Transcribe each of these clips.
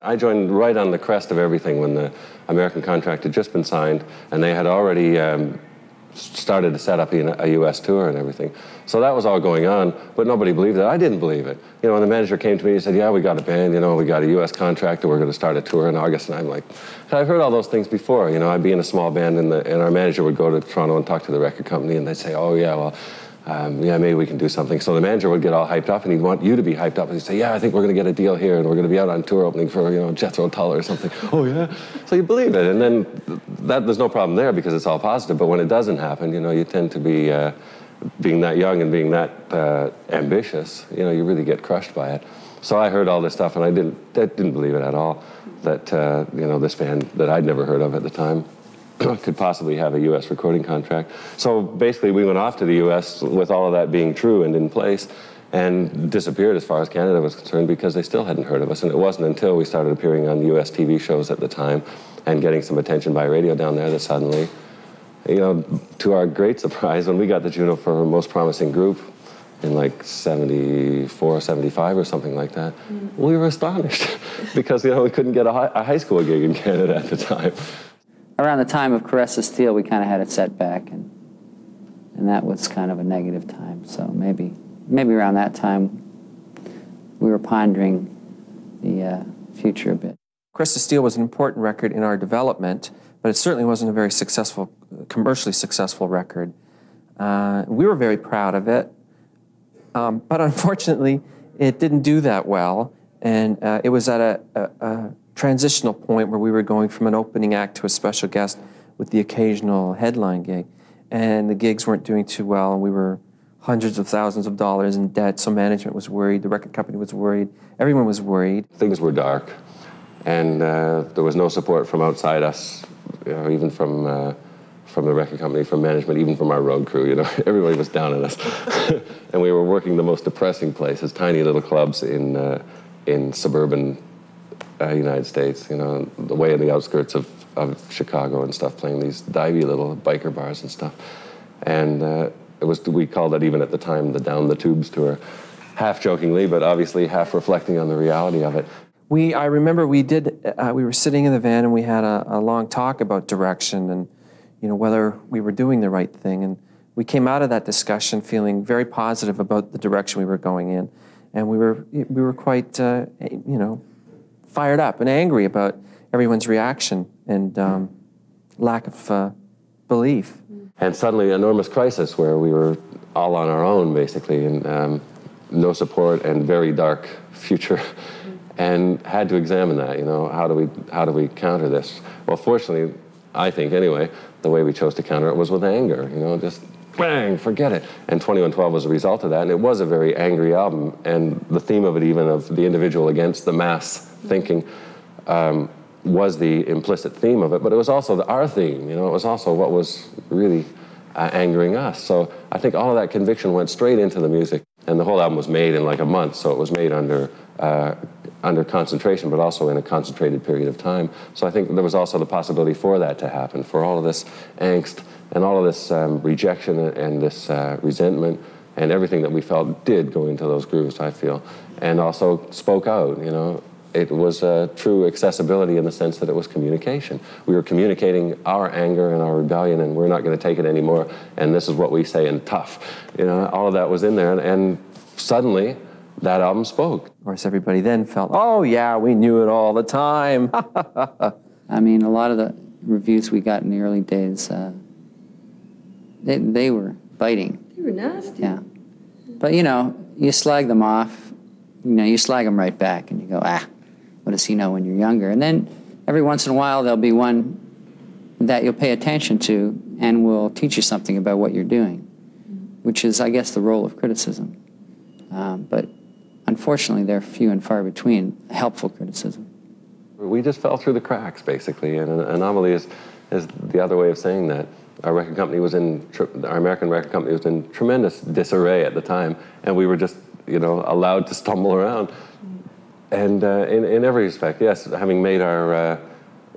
I joined right on the crest of everything when the American contract had just been signed, and they had already started to set up a U.S. tour and everything. So that was all going on, but nobody believed it. I didn't believe it. You know, when the manager came to me, he said, yeah, we got a band, you know, we got a U.S. contract, and we're going to start a tour in August. And I'm like, I've heard all those things before. You know, I'd be in a small band, and our manager would go to Toronto and talk to the record company, and they'd say, oh, yeah, well, yeah, maybe we can do something. So the manager would get all hyped up, and he'd want you to be hyped up, and he'd say, yeah, I think we're going to get a deal here, and we're going to be out on tour opening for, you know, Jethro Tull or something. Oh, yeah? So you believe it, and then there's no problem there because it's all positive, but when it doesn't happen, you know, you tend to be, being that young and being that ambitious, you know, you really get crushed by it. So I heard all this stuff, and I didn't believe it at all, that, you know, this band that I'd never heard of at the time could possibly have a U.S. recording contract. So basically we went off to the U.S. with all of that being true and in place, and disappeared as far as Canada was concerned because they still hadn't heard of us. And it wasn't until we started appearing on U.S. TV shows at the time and getting some attention by radio down there that suddenly, you know, to our great surprise, when we got the Juno for Most Promising Group in like 74, 75 or something like that, we were astonished because, you know, we couldn't get a high school gig in Canada at the time. Around the time of Caress of Steel, we kind of had a setback, and that was kind of a negative time. So maybe around that time, we were pondering the future a bit. Caress of Steel was an important record in our development, but it certainly wasn't a very successful, commercially successful record. We were very proud of it, but unfortunately, it didn't do that well, and it was at a transitional point where we were going from an opening act to a special guest with the occasional headline gig, and the gigs weren't doing too well, and we were hundreds of thousands of dollars in debt, so management was worried, the record company was worried, everyone was worried. Things were dark, and there was no support from outside us, you know, even from the record company, from management, even from our road crew, you know, everybody was down on us. And we were working the most depressing places, tiny little clubs in suburban United States, you know, way in the outskirts of Chicago and stuff, playing these divey little biker bars and stuff. And we called that even at the time the Down the Tubes tour, half jokingly, but obviously half reflecting on the reality of it. I remember we were sitting in the van and we had a long talk about direction and, you know, whether we were doing the right thing. And we came out of that discussion feeling very positive about the direction we were going in. And we were quite, you know, fired up and angry about everyone's reaction and lack of belief. And suddenly, enormous crisis where we were all on our own, basically, and no support and very dark future, and had to examine that. You know, how do we counter this? Well, fortunately, I think anyway, the way we chose to counter it was with anger. You know, just bang, forget it. And 2112 was a result of that, and it was a very angry album. And the theme of it, even of the individual against the mass thinking, was the implicit theme of it, but it was also our theme, you know, it was also what was really angering us. So I think all of that conviction went straight into the music, and the whole album was made in like a month, so it was made under concentration, but also in a concentrated period of time. So I think there was also the possibility for that to happen, for all of this angst and all of this rejection and this resentment and everything that we felt did go into those grooves, I feel, and also spoke out, you know. It was true accessibility in the sense that it was communication. We were communicating our anger and our rebellion, and we're not going to take it anymore, and this is what we say in tough. You know, all of that was in there, and suddenly that album spoke. Of course, everybody then felt, oh yeah, we knew it all the time. I mean, a lot of the reviews we got in the early days, they were biting. They were nasty. Yeah. But, you know, you slag them off, you know, you slag them right back, and you go, what does he know when you're younger? And then every once in a while there'll be one that you'll pay attention to and will teach you something about what you're doing, which is, I guess, the role of criticism. But unfortunately, they're few and far between, helpful criticism. We just fell through the cracks, basically, and an anomaly is the other way of saying that. Our record company was our American record company was in tremendous disarray at the time, and we were just, you know, allowed to stumble around. And in every respect, yes, having made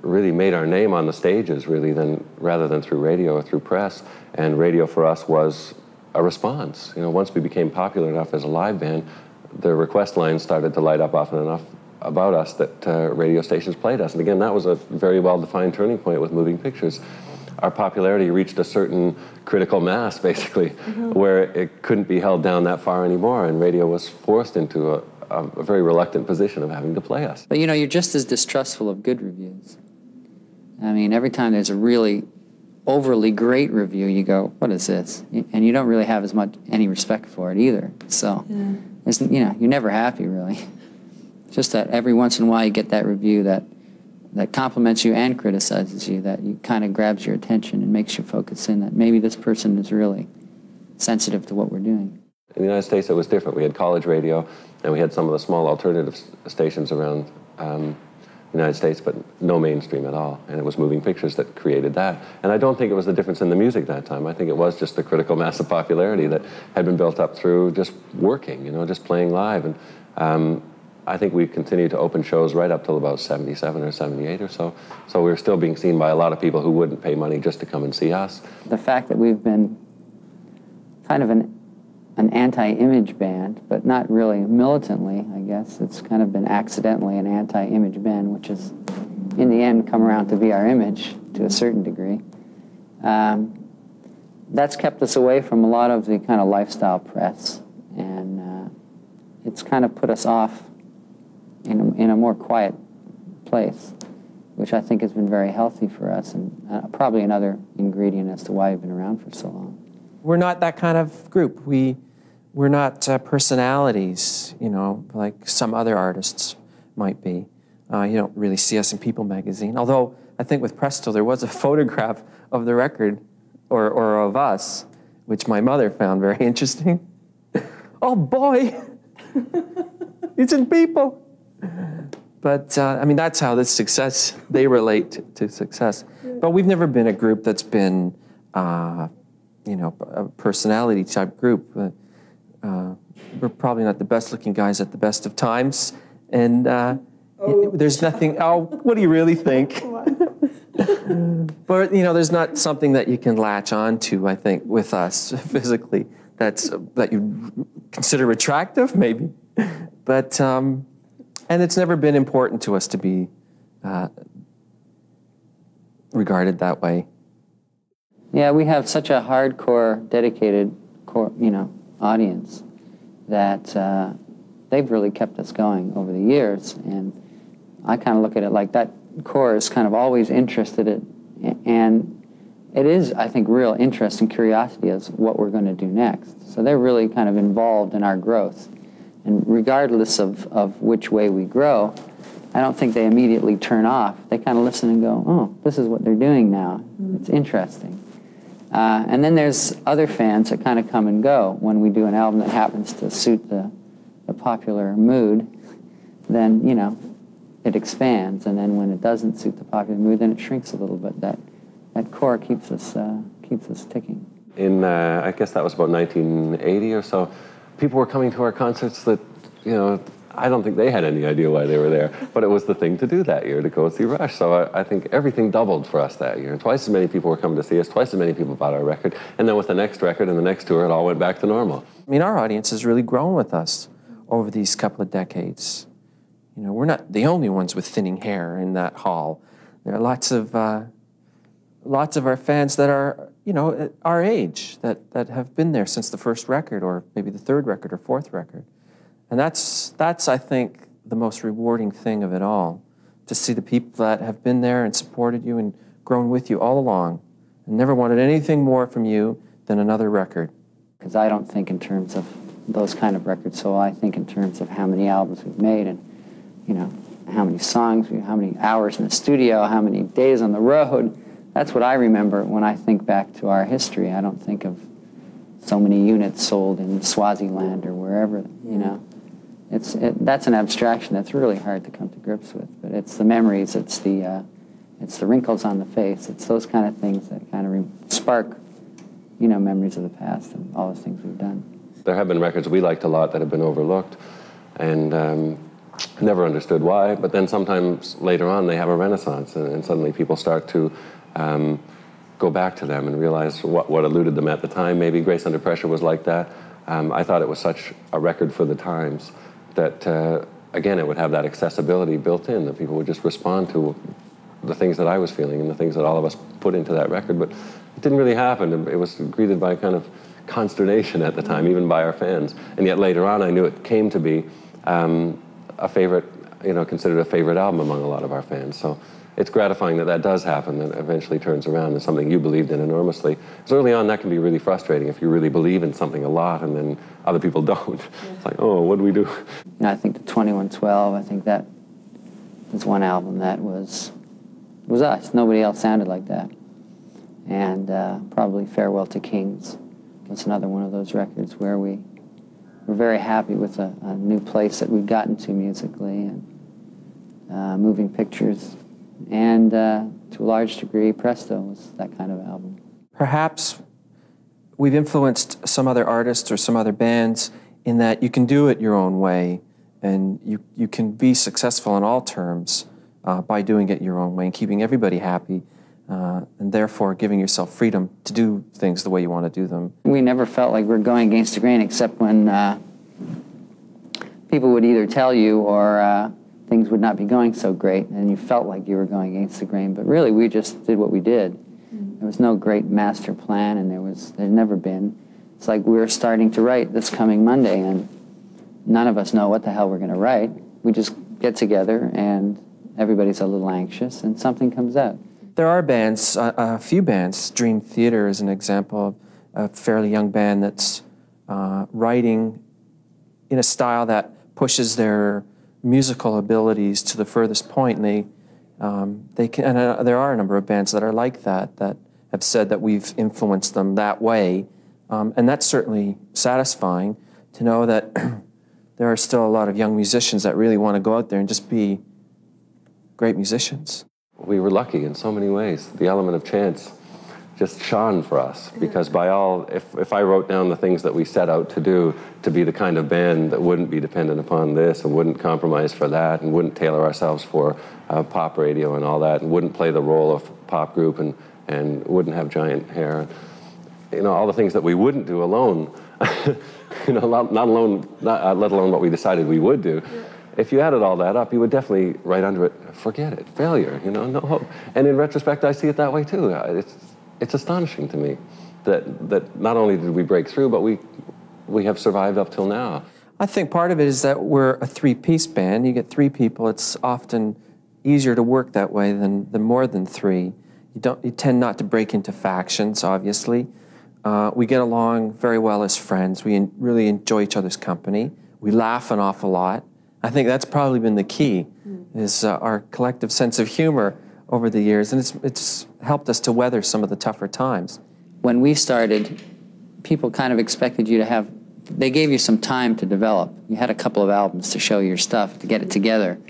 really made our name on the stages, really, rather than through radio or through press. And radio for us was a response. You know, once we became popular enough as a live band, the request lines started to light up often enough about us that radio stations played us. And again, that was a very well-defined turning point with moving pictures. Our popularity reached a certain critical mass, basically, where it couldn't be held down that far anymore, and radio was forced into a very reluctant position of having to play us. But you know, you're just as distrustful of good reviews. I mean, every time there's a really overly great review, you go, what is this? And you don't really have as much any respect for it either. So, you know, you're never happy, really. It's just that every once in a while you get that review that compliments you and criticizes you, that you kind of grabs your attention and makes you focus in that maybe this person is really sensitive to what we're doing. In the United States, it was different. We had college radio, and we had some of the small alternative stations around the United States, but no mainstream at all. And it was moving pictures that created that. And I don't think it was the difference in the music that time. I think it was just the critical mass of popularity that had been built up through just working, you know, just playing live. And I think we continued to open shows right up till about 77 or 78 or so. So we were still being seen by a lot of people who wouldn't pay money just to come and see us. The fact that we've been kind of an anti-image band, but not really militantly, I guess. It's kind of been accidentally an anti-image band, which has, in the end, come around to be our image to a certain degree. That's kept us away from a lot of the kind of lifestyle press, and it's kind of put us off in a more quiet place, which I think has been very healthy for us, and probably another ingredient as to why we've been around for so long. We're not that kind of group. We're not personalities, you know, like some other artists might be. You don't really see us in People magazine. Although I think with Presto there was a photograph of the record, or of us, which my mother found very interesting. Oh boy, it's in People. But I mean, that's how this success, they relate to success. But we've never been a group that's been, you know, a personality type group. We're probably not the best looking guys at the best of times. And there's nothing, what do you really think? But, you know, there's not something that you can latch on to, I think, with us physically that you consider attractive, maybe. But, and it's never been important to us to be regarded that way. Yeah, we have such a hardcore, dedicated, audience that they've really kept us going over the years. And I kind of look at it like that core is kind of always interested in, and it is, I think, real interest and curiosity as what we're going to do next. So they're really kind of involved in our growth. And regardless of which way we grow, I don't think they immediately turn off. They kind of listen and go, oh, this is what they're doing now. It's interesting. And then there's other fans that kind of come and go. When we do an album that happens to suit the popular mood, then, you know, it expands. And then when it doesn't suit the popular mood, then it shrinks a little bit. That core keeps us ticking. In, I guess that was about 1980 or so, people were coming to our concerts that, you know, I don't think they had any idea why they were there, but it was the thing to do that year, to go see Rush. So I think everything doubled for us that year. Twice as many people were coming to see us, twice as many people bought our record, and then with the next record and the next tour, it all went back to normal. I mean, our audience has really grown with us over these couple of decades. You know, we're not the only ones with thinning hair in that hall. There are lots of our fans that are, you know, our age, that have been there since the first record, or maybe the third record or fourth record. And that's I think, the most rewarding thing of it all, to see the people that have been there and supported you and grown with you all along and never wanted anything more from you than another record. Because I don't think in terms of those kind of records, so I think in terms of how many albums we've made and, you know, how many songs, how many hours in the studio, how many days on the road. That's what I remember when I think back to our history. I don't think of so many units sold in Swaziland or wherever, you know. That's an abstraction that's really hard to come to grips with. But it's the memories, it's the wrinkles on the face, it's those kind of things that kind of spark, you know, memories of the past and all the things we've done. There have been records we liked a lot that have been overlooked, and never understood why. But then sometimes later on they have a renaissance, and suddenly people start to go back to them and realize what eluded them at the time. Maybe Grace Under Pressure was like that. I thought it was such a record for the times that, again, it would have that accessibility built in, that people would just respond to the things that I was feeling and the things that all of us put into that record. But it didn't really happen. It was greeted by kind of consternation at the time, even by our fans. And yet later on, I knew it came to be a favorite, considered a favorite album among a lot of our fans. So it's gratifying that that does happen, that eventually turns around and something you believed in enormously. Because early on, that can be really frustrating if you really believe in something a lot and then other people don't. Yeah. It's like, oh, what do we do? I think the 2112, I think that was one album that was us. Nobody else sounded like that. And probably Farewell to Kings was another one of those records where we were very happy with a new place that we'd gotten to musically, and Moving Pictures. And to a large degree, Presto was that kind of album. Perhaps we've influenced some other artists or some other bands in that you can do it your own way, and you can be successful on all terms by doing it your own way and keeping everybody happy, and therefore giving yourself freedom to do things the way you want to do them. We never felt like we're going against the grain, except when people would either tell you or things would not be going so great, and you felt like you were going against the grain. But really, we just did what we did. There was no great master plan, and there's never been. It's like we're starting to write this coming Monday, and none of us know what the hell we're going to write. We just get together, and everybody's a little anxious, and something comes out. There are bands, a few bands. Dream Theater is an example of a fairly young band that's writing in a style that pushes their musical abilities to the furthest point, and they can. And there are a number of bands that are like that have said that we've influenced them that way, and that's certainly satisfying to know that there are still a lot of young musicians that really want to go out there and just be great musicians. We were lucky in so many ways. The element of chance just shone for us, because by all, if I wrote down the things that we set out to do, to be the kind of band that wouldn't be dependent upon this and wouldn't compromise for that and wouldn't tailor ourselves for pop radio and all that and wouldn't play the role of pop group and wouldn't have giant hair, all the things that we wouldn't do alone, let alone what we decided we would do. Yeah. If you added all that up, you would definitely write under it, forget it, failure, no hope. And in retrospect, I see it that way too. It's astonishing to me that not only did we break through, but we have survived up till now. I think part of it is that we're a three-piece band. You get three people, it's often easier to work that way than more than three. You tend not to break into factions, obviously. We get along very well as friends. We really enjoy each other's company. We laugh an awful lot. I think that's probably been the key, is our collective sense of humor over the years, and it's helped us to weather some of the tougher times. When we started, people kind of expected you to they gave you some time to develop. You had a couple of albums to show your stuff, to get it together,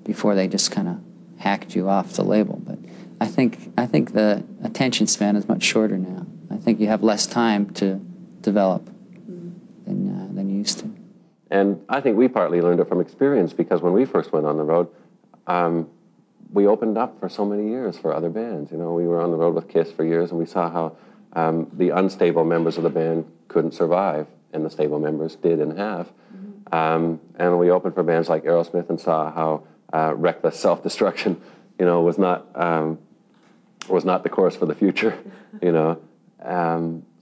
before they just kind of hacked you off the label. But I think the attention span is much shorter now. I think you have less time to develop than you used to. And I think we partly learned it from experience, because when we first went on the road, we opened up for so many years for other bands. We were on the road with Kiss for years, and we saw how the unstable members of the band couldn't survive, and the stable members did and have. And we opened for bands like Aerosmith and saw how reckless self-destruction, was not the course for the future.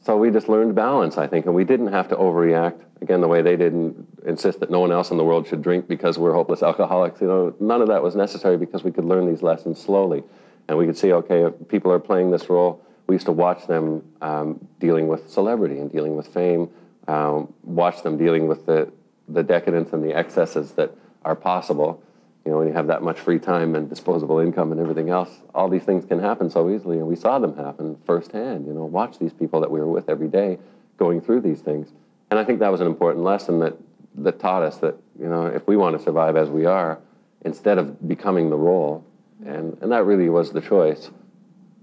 So we just learned balance, I think, and we didn't have to overreact. Again, the way they didn't insist that no one else in the world should drink because we're hopeless alcoholics. None of that was necessary, because we could learn these lessons slowly. And we could see, okay, if people are playing this role, we used to watch them dealing with celebrity and dealing with fame, watch them dealing with the decadence and the excesses that are possible. When you have that much free time and disposable income and everything else, all these things can happen so easily, and we saw them happen firsthand. Watch these people that we were with every day going through these things. And I think that was an important lesson that taught us that, if we want to survive as we are, instead of becoming the role, and that really was the choice,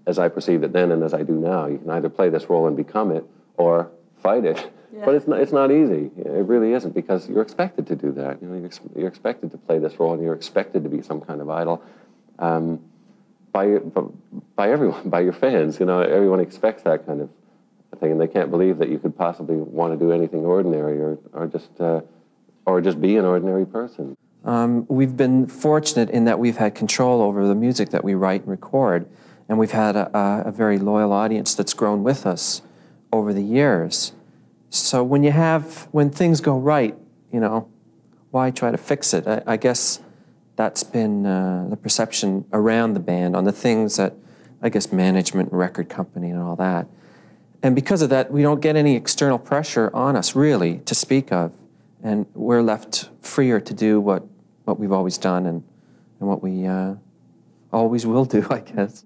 as I perceived it then and as I do now. You can either play this role and become it, or fight it. Yeah. But it's not easy. It really isn't, because you're expected to do that. You're expected to play this role, and you're expected to be some kind of idol by everyone, by your fans. Everyone expects that kind of thing, and they can't believe that you could possibly want to do anything ordinary or just be an ordinary person. we've been fortunate in that we've had control over the music that we write and record, and we've had a very loyal audience that's grown with us over the years. So when things go right, you know, why try to fix it? I guess that's been the perception around the band on the things that, I guess, management and record company and all that. And because of that, we don't get any external pressure on us, really, to speak of. And we're left freer to do what we've always done and what we always will do, I guess.